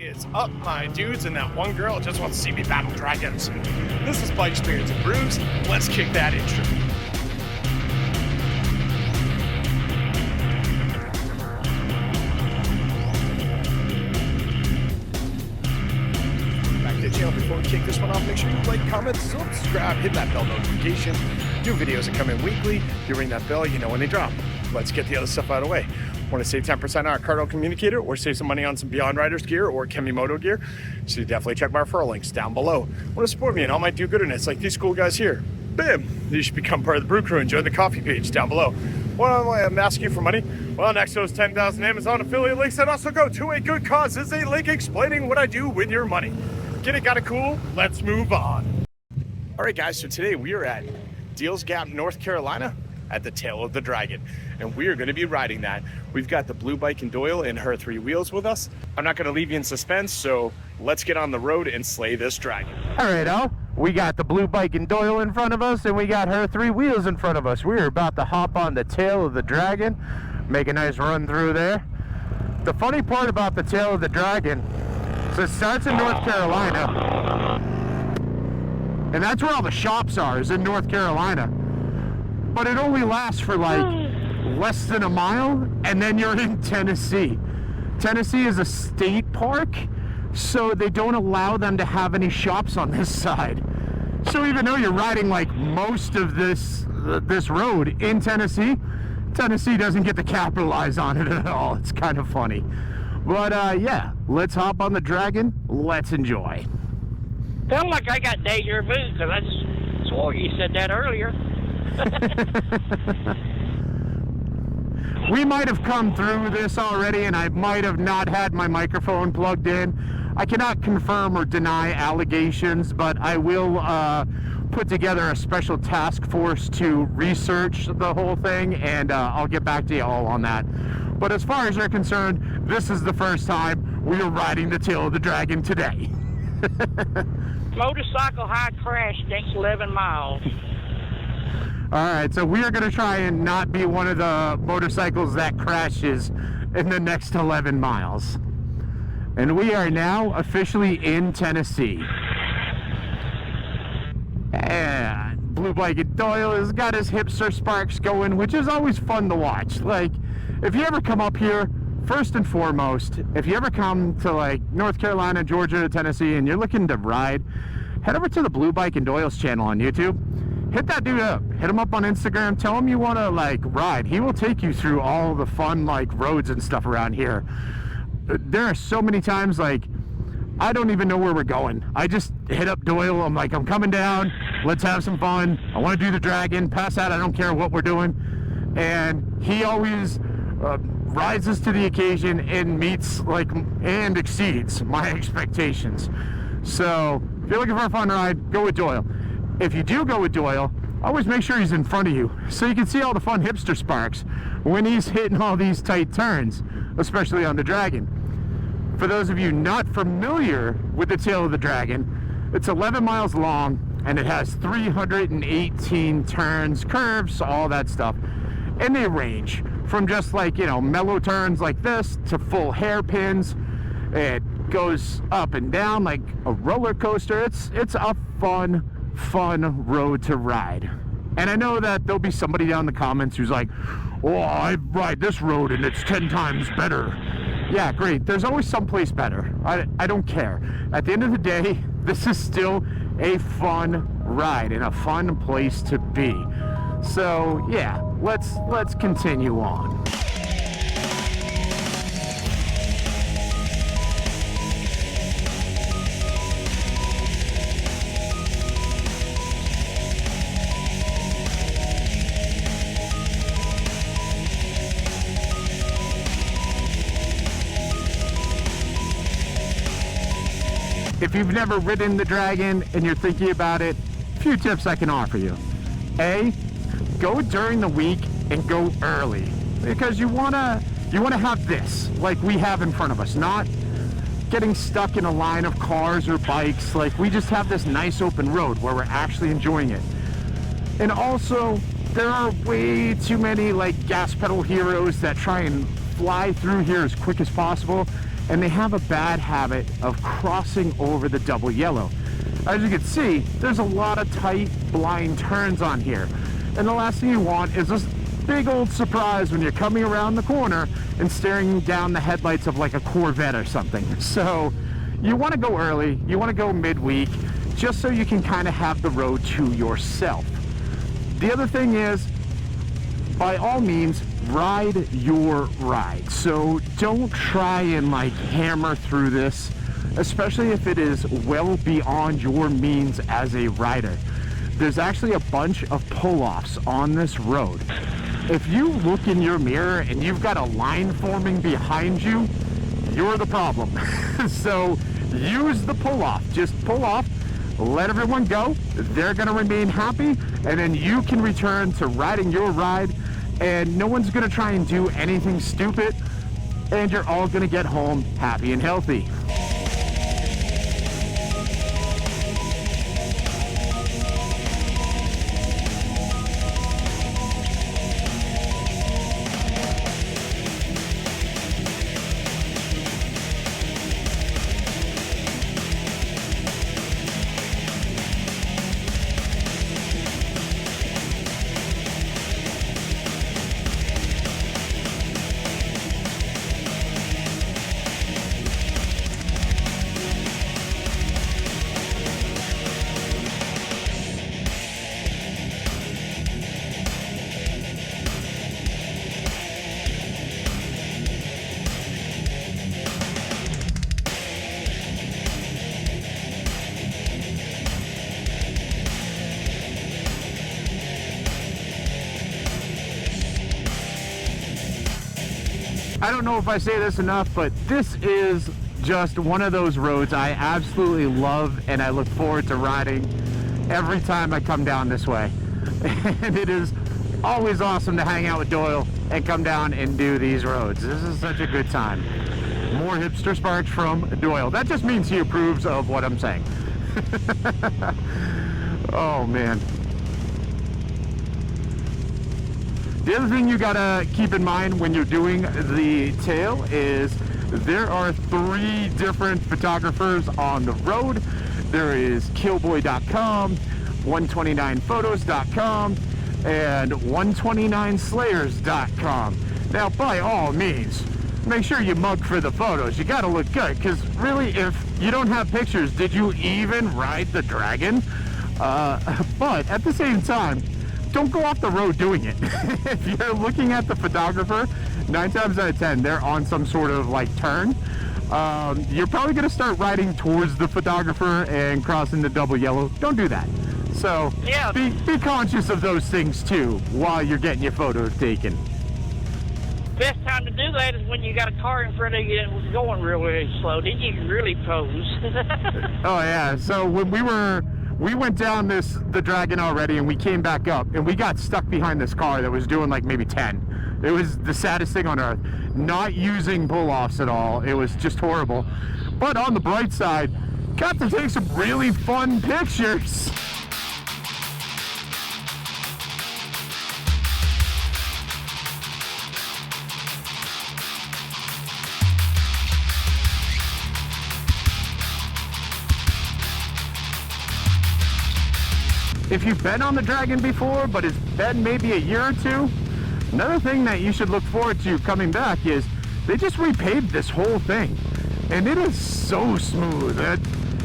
is up, my dudes, and that one girl just wants to see me battle dragons. This is Bikes, Beards, and Brews. Let's kick that intro. Back to the channel. Before we kick this one off, make sure you like, comment, subscribe, hit that bell notification. New videos that come in weekly. If you ring that bell, you know when they drop. Let's get the other stuff out of the way. Want to save 10% on our Cardo communicator or save some money on some Beyond Riders gear or Kemimoto gear? So you definitely check my referral links down below. Want to support me and all my do-gooderness like these cool guys here? Bam! You should become part of the Brew Crew and join the coffee page down below. Well, I'm asking you for money. Well, next to those 10,000 Amazon affiliate links that also go to a good cause is a link explaining what I do with your money. Get it, got it, cool? Let's move on. All right, guys, so today we are at Deals Gap, North Carolina at the Tail of the Dragon, and we are going to be riding that. We've got the Blue Bike and Doyle and her 3 wheels with us. I'm not going to leave you in suspense, so let's get on the road and slay this dragon. All right, Al, we got the Blue Bike and Doyle in front of us, and we got her 3 wheels in front of us. We're about to hop on the Tail of the Dragon, make a nice run through there. The funny part about the Tail of the Dragon is it starts in North Carolina, and that's where all the shops are, is in North Carolina. But it only lasts for like less than a mile, and then you're in Tennessee. Tennessee is a state park, so they don't allow them to have any shops on this side. So even though you're riding like most of this road in Tennessee, Tennessee doesn't get to capitalize on it at all. It's kind of funny. But yeah, let's hop on the Dragon. Let's enjoy. Felt like I got deja vu because I swore you said that earlier. We might have come through this already, and I might have not had my microphone plugged in. I cannot confirm or deny allegations, but I will put together a special task force to research the whole thing, and I'll get back to you all on that. But as far as you're concerned, this is the first time we are riding the Tail of the Dragon today. Motorcycle high crash next 11 miles. Alright, so we are going to try and not be one of the motorcycles that crashes in the next 11 miles. And we are now officially in Tennessee. And Blue Bike and Doyle has got his hipster sparks going, which is always fun to watch. Like, if you ever come up here, first and foremost, if you ever come to like North Carolina, Georgia, Tennessee, and you're looking to ride, head over to the Blue Bike and Doyle's channel on YouTube. Hit that dude up. Hit him up on Instagram. Tell him you want to like ride. He will take you through all the fun like roads and stuff around here. There are so many times like I don't even know where we're going. I just hit up Doyle. I'm like, I'm coming down. Let's have some fun. I want to do the Dragon. Pass out. I don't care what we're doing. And he always rises to the occasion and meets like and exceeds my expectations. So if you're looking for a fun ride, go with Doyle. If you do go with Doyle, always make sure he's in front of you so you can see all the fun hipster sparks when he's hitting all these tight turns, especially on the Dragon. For those of you not familiar with the Tail of the Dragon, it's 11 miles long and it has 318 turns, curves, all that stuff. And they range from just like, you know, mellow turns like this to full hairpins. It goes up and down like a roller coaster. It's a fun road to ride. And I know that there'll be somebody down in the comments who's like, oh, I ride this road and it's 10 times better. Yeah, great. There's always someplace better. I don't care. At the end of the day, this is still a fun ride and a fun place to be. So yeah, let's continue on. If you've never ridden the Dragon and you're thinking about it, a few tips I can offer you. A, go during the week and go early, because you wanna have this like we have in front of us, not getting stuck in a line of cars or bikes. Like, we just have this nice open road where we're actually enjoying it. And also, there are way too many like gas pedal heroes that try and fly through here as quick as possible, and they have a bad habit of crossing over the double yellow. As you can see, there's a lot of tight blind turns on here, and the last thing you want is this big old surprise when you're coming around the corner and staring down the headlights of like a Corvette or something. So you want to go early, you want to go midweek, just so you can kind of have the road to yourself. The other thing is, by all means, ride your ride. So don't try and like hammer through this, especially if it is well beyond your means as a rider. There's actually a bunch of pull-offs on this road. If you look in your mirror and you've got a line forming behind you, you're the problem. So use the pull-off. Just pull off, let everyone go. They're gonna remain happy, and then you can return to riding your ride, and no one's gonna try and do anything stupid, and you're all gonna get home happy and healthy. I don't know if I say this enough, but this is just one of those roads I absolutely love, and I look forward to riding every time I come down this way. And it is always awesome to hang out with Doyle and come down and do these roads. This is such a good time. More hipster sparks from Doyle. That just means he approves of what I'm saying. Oh man. The other thing you gotta keep in mind when you're doing the tail is there are 3 different photographers on the road. There is killboy.com, 129photos.com, and 129slayers.com. Now, by all means, make sure you mug for the photos. You gotta look good, because really, if you don't have pictures, did you even ride the Dragon? But at the same time, don't go off the road doing it. If you're looking at the photographer, 9 times out of 10, they're on some sort of like turn. You're probably gonna start riding towards the photographer and crossing the double yellow. Don't do that. So yeah, be conscious of those things too while you're getting your photos taken. Best time to do that is when you got a car in front of you and was going really slow. Then you can really pose. Oh yeah, so when we went down the Dragon already, and we came back up, and we got stuck behind this car that was doing like maybe 10. It was the saddest thing on earth. Not using pull-offs at all. It was just horrible. But on the bright side, got to take some really fun pictures. If you've been on the Dragon before, but it's been maybe a year or two, another thing that you should look forward to coming back is they just repaved this whole thing. And it is so smooth.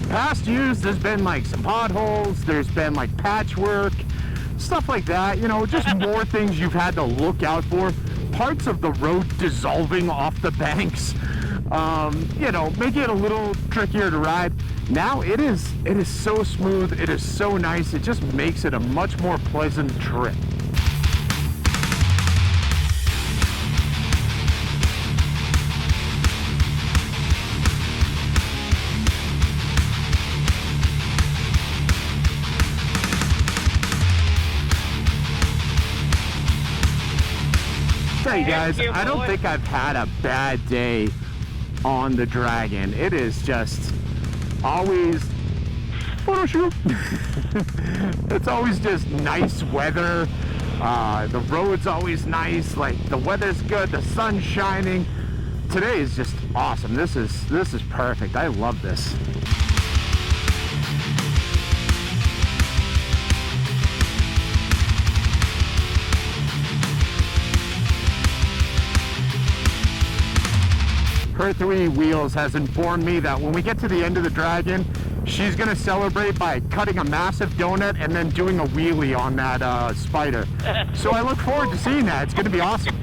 Past years, there's been like some potholes, there's been like patchwork, stuff like that. You know, just more things you've had to look out for. Parts of the road dissolving off the banks. You know, making it a little trickier to ride. Now it is so smooth, it is so nice, it just makes it a much more pleasant trip. Hey guys, I don't think I've had a bad day on the Dragon. It is just always photo shoot. It's always just nice weather. The road's always nice, like the weather's good, the sun's shining. today is just awesome. This is perfect. I love this. Her 3 Wheels has informed me that when we get to the end of the Dragon, she's gonna celebrate by cutting a massive donut and then doing a wheelie on that spider. So I look forward to seeing that. It's gonna be awesome.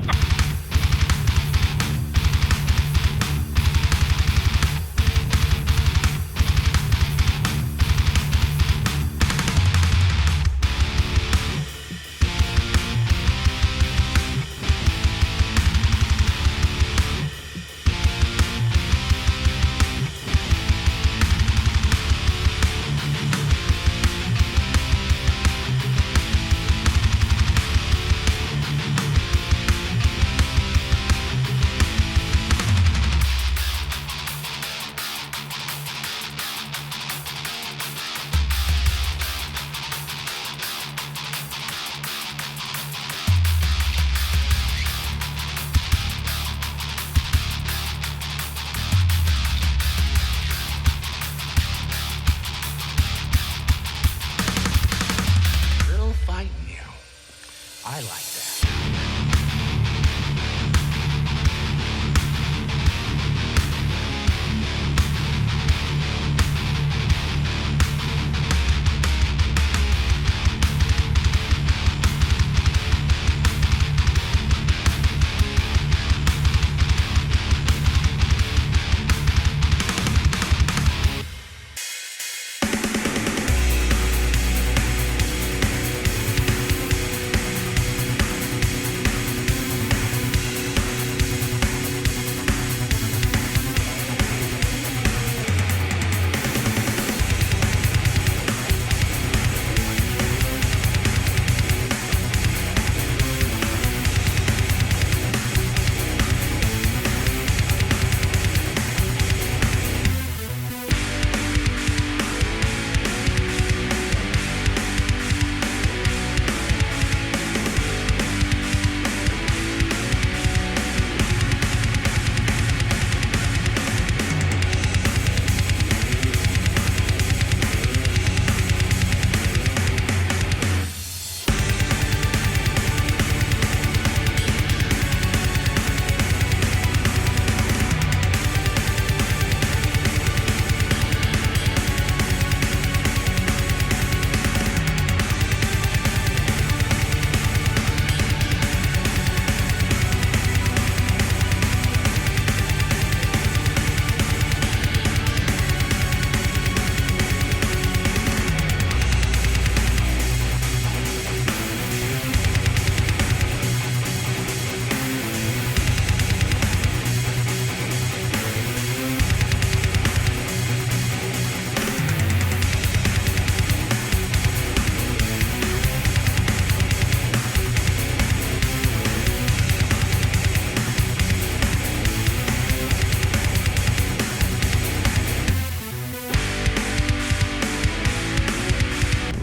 I like that.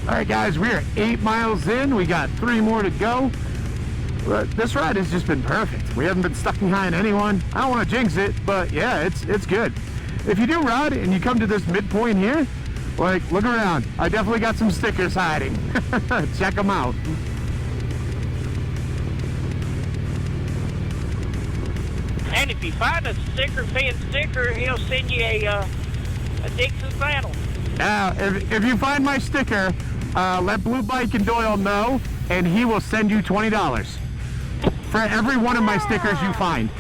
Alright guys, we are 8 miles in. We got 3 more to go. But this ride has just been perfect. We haven't been stuck behind anyone. I don't want to jinx it, but yeah, it's good. If you do ride and you come to this midpoint here, like, look around. I definitely got some stickers hiding. Check them out. And if you find a fan sticker, he'll send you a Dixon saddle. Now, if you find my sticker, let Blue Bike and Doyle know, and he will send you $20 for every one of my stickers you find.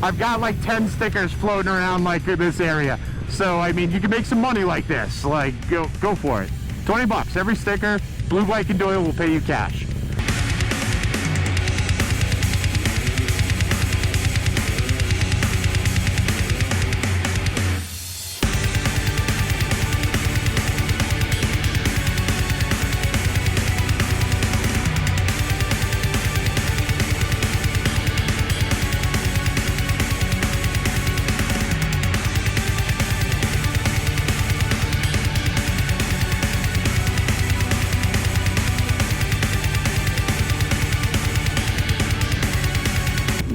I've got like 10 stickers floating around like in this area. So, I mean, you can make some money like this. Like, go for it. 20 bucks every sticker. Blue Bike and Doyle will pay you cash.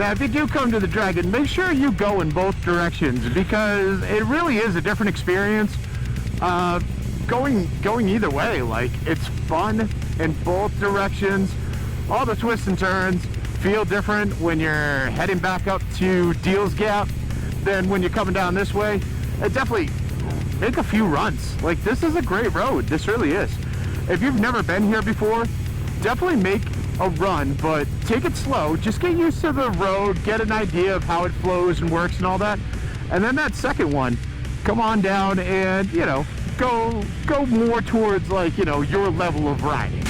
Now, if you do come to the Dragon, make sure you go in both directions because it really is a different experience. Going either way, like it's fun in both directions. All the twists and turns feel different when you're heading back up to Deals Gap than when you're coming down this way. It definitely make a few runs. Like this is a great road. This really is. If you've never been here before, definitely make a run, but take it slow. Just get used to the road, get an idea of how it flows and works and all that. And then that second one, come on down and, you know, go more towards like, you know, your level of riding.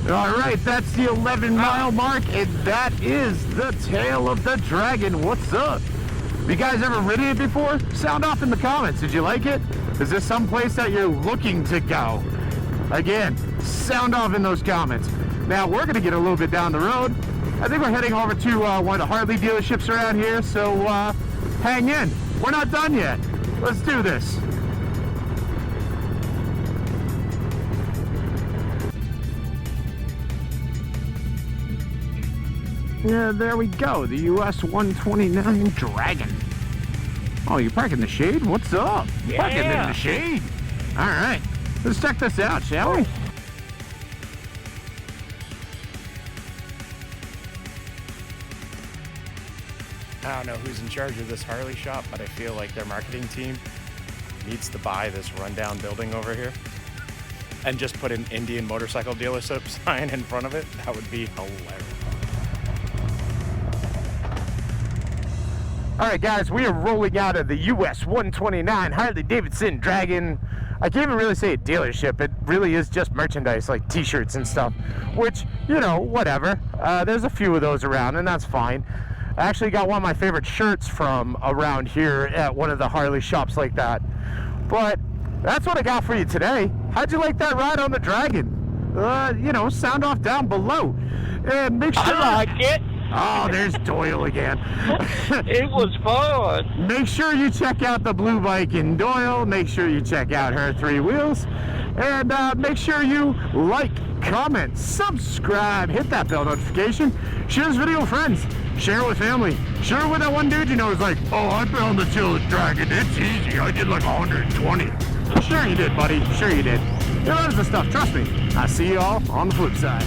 All right, that's the 11-mile mark, and that is the tail of the Dragon. What's up? Have you guys ever ridden it before? Sound off in the comments. Did you like it? Is this someplace that you're looking to go? Again, sound off in those comments. Now, we're going to get a little bit down the road. I think we're heading over to one of the Harley dealerships around here, so hang in. We're not done yet. Let's do this. Yeah, there we go. The US 129 Dragon. Oh, you parking in the shade? What's up? Yeah. Parking in the shade. All right. Let's check this out, shall we? I don't know who's in charge of this Harley shop, but I feel like their marketing team needs to buy this rundown building over here and just put an Indian motorcycle dealership sign in front of it. That would be hilarious. All right, guys, we are rolling out of the US 129 Harley-Davidson Dragon. I can't even really say a dealership. It really is just merchandise, like t-shirts and stuff, which, you know, whatever. There's a few of those around, and that's fine. I actually got one of my favorite shirts from around here at one of the Harley shops like that. But that's what I got for you today. How'd you like that ride on the Dragon? You know, sound off down below. And make sure... I like it. Oh, there's Doyle again. It was fun. Make sure you check out the blue bike in Doyle. Make sure you check out her 3 wheels. And make sure you like, comment, subscribe, hit that bell notification. Share this video with friends. Share it with family. Share it with that one dude you know who's like, oh, I've been on the tail of the Dragon. It's easy. I did like 120. Sure you did, buddy. Sure you did. You know, that's the stuff. Trust me. I'll see you all on the flip side.